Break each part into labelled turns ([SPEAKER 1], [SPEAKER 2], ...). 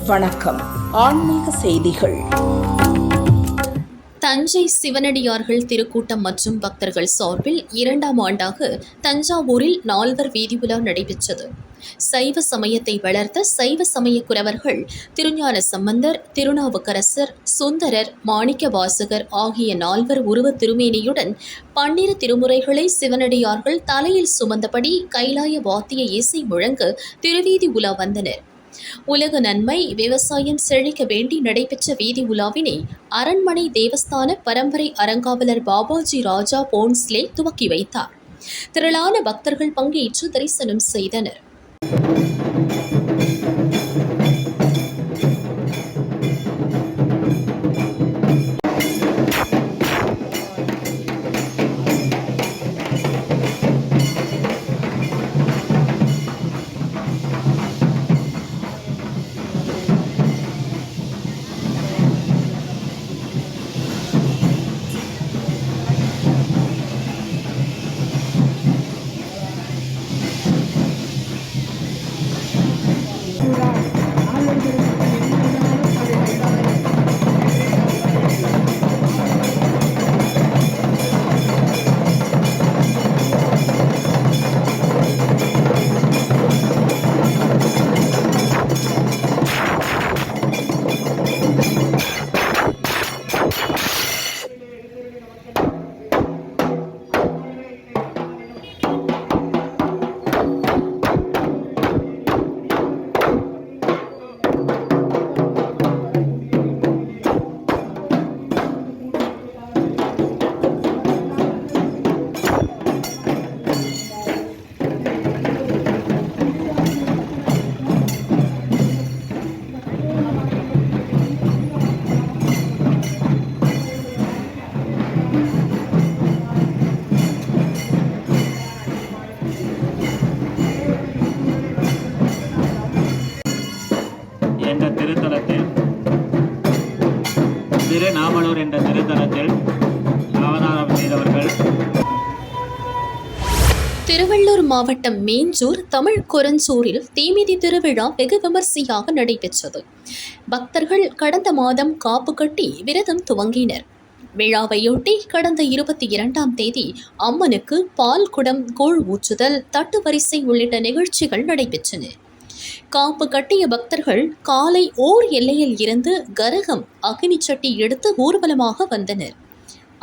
[SPEAKER 1] வணக்கம். ஆன்மீக செய்திகள்.
[SPEAKER 2] தஞ்சை சிவனடியார்கள் திருக்கூட்டம் மற்றும் பக்தர்கள் சார்பில் 2ஆம் ஆண்டாக தஞ்சாவூரில் 4வர் வீதி உலா நடைபெற்றது. சைவ சமயத்தை வளர்த்த சைவ சமய குரவர்கள் திருஞான சம்பந்தர், திருநாவுக்கரசர், சுந்தரர், மாணிக்க வாசகர் ஆகிய 4வர் உருவ திருமேனியுடன் 12 திருமுறைகளை சிவனடியார்கள் தலையில் சுமந்தபடி கைலாய வாத்திய இசை முழங்க திருவீதி உலா வந்தனர். உலக நன்மை, விவசாயம் செழிக்க வேண்டி நடைபெற்ற வீதி உலாவினை அரண்மனை தேவஸ்தான பரம்பரை அறங்காவலர் பாபாஜி ராஜா போன்ஸ்லே துவக்கி வைத்தார். திரளான பக்தர்கள் பங்கேற்று தரிசனம் செய்தனர்.
[SPEAKER 3] என்ற திருத்தலத்தில் திருநாமலூர் என்ற திருத்தலத்தில் அவதாரம் செய்தவர்கள்.
[SPEAKER 2] திருவள்ளூர் மாவட்டம் மேஞ்சூர் தமிழ் கொரஞ்சூரில் தீமிதி திருவிழா வெகு விமர்சையாக நடைபெற்றது. பக்தர்கள் கடந்த மாதம் காப்பு கட்டி விரதம் துவங்கினர். விழாவையொட்டி கடந்த 22ஆம் தேதி அம்மனுக்கு பால் குடம், கூழ் ஊற்றுதல், தட்டு வரிசை உள்ளிட்ட நிகழ்ச்சிகள் நடைபெற்றன. காப்பு கட்டிய பக்தர்கள் காலை ஓர் எல்லையில் இருந்து கரகம், அக்னி சட்டி எடுத்து ஊர்வலமாக வந்தனர்.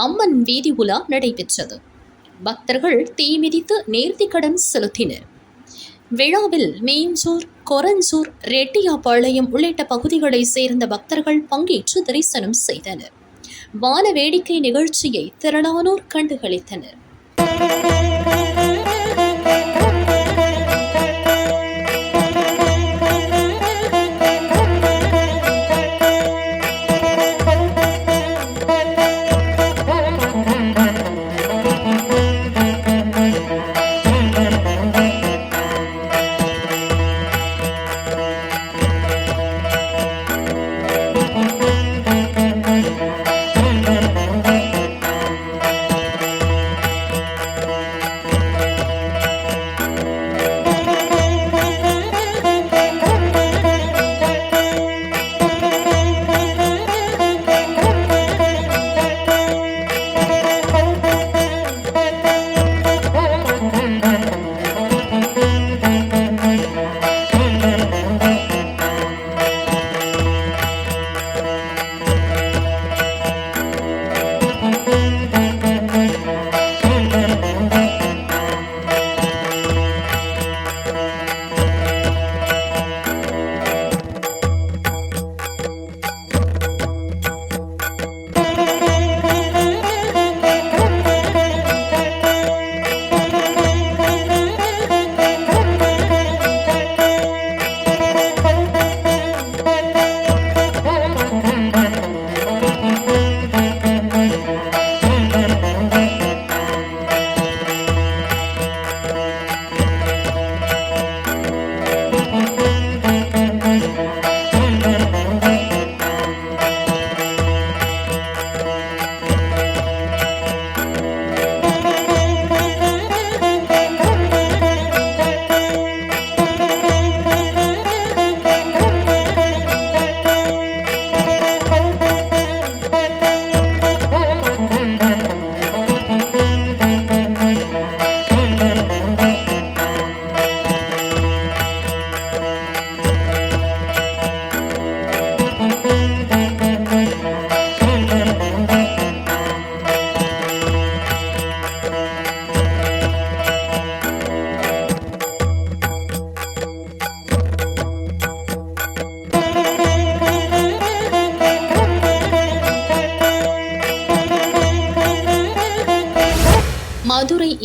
[SPEAKER 2] அம்மன் வீதி உலா நடைபெற்றது. பக்தர்கள் தீ மிதித்து நேர்த்திக்கடன் செலுத்தினர். விழாவில் மேஞ்சூர், கொரஞ்சூர், ரெட்டியாபாளையம் உள்ளிட்ட பகுதிகளைச் சேர்ந்த பக்தர்கள் பங்கேற்று தரிசனம் செய்தனர். வான வேடிக்கை நிகழ்ச்சியை திரளானோர் கண்டுகளித்தனர்.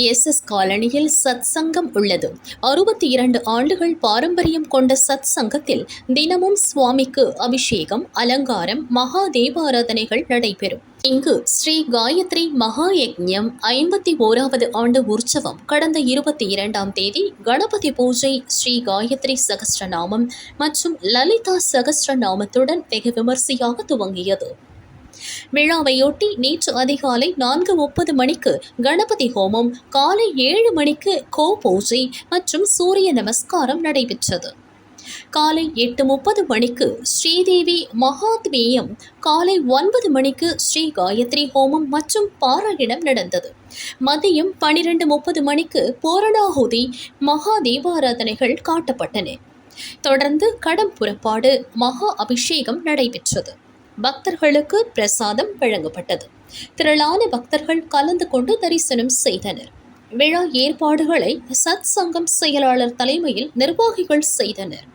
[SPEAKER 2] எஸ் காலனியில் சத் சங்கம் உள்ளது. 62 ஆண்டுகள் பாரம்பரியம் கொண்ட சத் சங்கத்தில் தினமும் சுவாமிக்கு அபிஷேகம், அலங்காரம், மகா தீபாராதனைகள் நடைபெறும். இங்கு ஸ்ரீ காயத்ரி மகா யக்ஞம் 51வது ஆண்டு உற்சவம் கடந்த 22ஆம் தேதி கணபதி பூஜை, ஸ்ரீ காயத்ரி சகஸ்ரநாமம் மற்றும் லலிதா சகஸ்ரநாமத்துடன் வெகு விமர்சையாக துவங்கியது. விழாவையொட்டி நேற்று அதிகாலை 4:30 மணிக்கு கணபதி ஹோமம், காலை 7 மணிக்கு கோ பூஜை மற்றும் சூரிய நமஸ்காரம் நடைபெற்றது. காலை 8:30 மணிக்கு ஸ்ரீதேவி மகாத்மீயம், காலை 9 மணிக்கு ஸ்ரீ காயத்ரி ஹோமம் மற்றும் பாராயணம் நடந்தது. மதியம் 12:30 மணிக்கு பூரணாகுதி, மகா தீபாராதனைகள் காட்டப்பட்டன. தொடர்ந்து கடம் புறப்பாடு, மகா அபிஷேகம் நடைபெற்றது. பக்தர்களுக்கு பிரசாதம் வழங்கப்பட்டது. திரளான பக்தர்கள் கலந்து கொண்டு தரிசனம் செய்தனர். விழா ஏற்பாடுகளை சத் சங்கம் செயலாளர் தலைமையில் நிர்வாகிகள் செய்தனர்.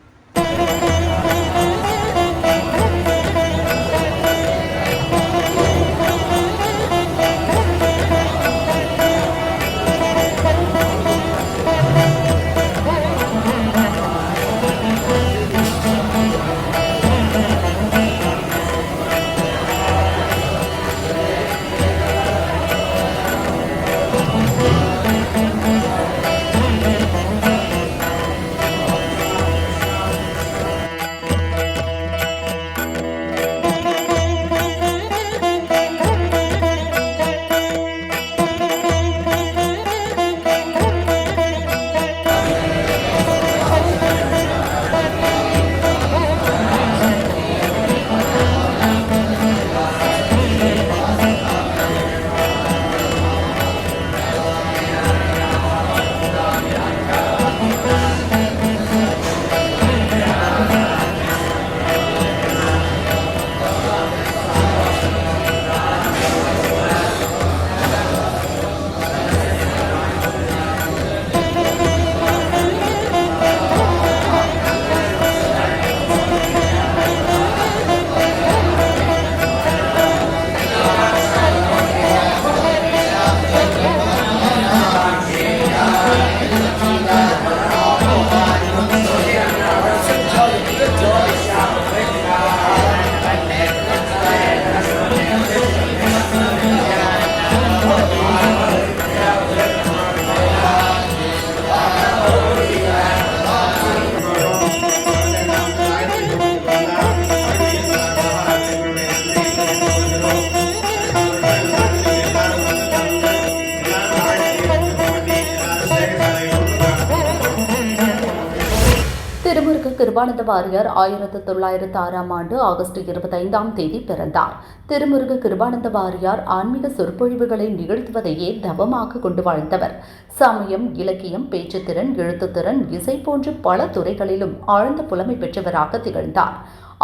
[SPEAKER 1] திருமுருக கிருபானந்த வாரியார் 1906ஆம் ஆண்டு ஆகஸ்ட் 25ஆம் தேதி பிறந்தார். திருமுருக கிருபானந்த வாரியார் ஆன்மீக சொற்பொழிவுகளை நிகழ்த்துவதையே தவமாக கொண்டு வாழ்ந்தவர். சமயம், இலக்கியம், பேச்சுத்திறன், எழுத்துத்திறன், இசை போன்ற பல துறைகளிலும் ஆழ்ந்த புலமை பெற்றவராக திகழ்ந்தார்.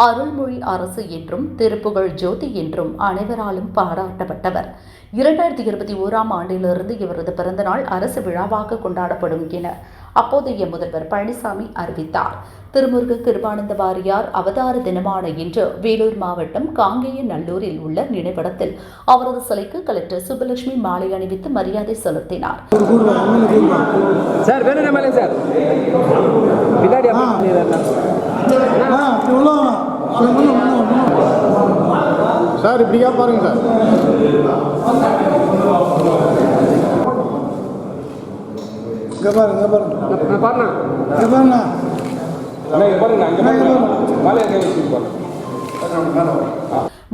[SPEAKER 1] அருள்மொழி அரசு என்றும் திருப்புகழ் ஜோதி என்றும் அனைவராலும் பாராட்டப்பட்டவர். 2021ஆம் ஆண்டிலிருந்து இவரது பிறந்தநாள் அரசு விழாவாக கொண்டாடப்படும் என அப்போதைய முதல்வர் பழனிசாமி அறிவித்தார். திருமுருக கிருபானந்த வாரியார் அவதார தினமான இன்று வேலூர் மாவட்டம் காங்கேயநல்லூரில் உள்ள நினைவிடத்தில் அவரது சிலைக்கு கலெக்டர் சுப்புலட்சுமி மாலை அணிவித்து மரியாதை செலுத்தினார்.
[SPEAKER 4] சார் இப்படியா பாருங்க சார்.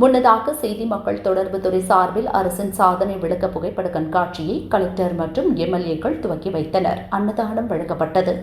[SPEAKER 1] முன்னதாக செய்தி மக்கள் தொடர்பு துறை சார்பில் அரசின் சாதனை விளக்க புகைப்பட கண்காட்சியை கலெக்டர் மற்றும் எம்எல்ஏக்கள் துவக்கி வைத்தனர். அன்னதானம் வழங்கப்பட்டது.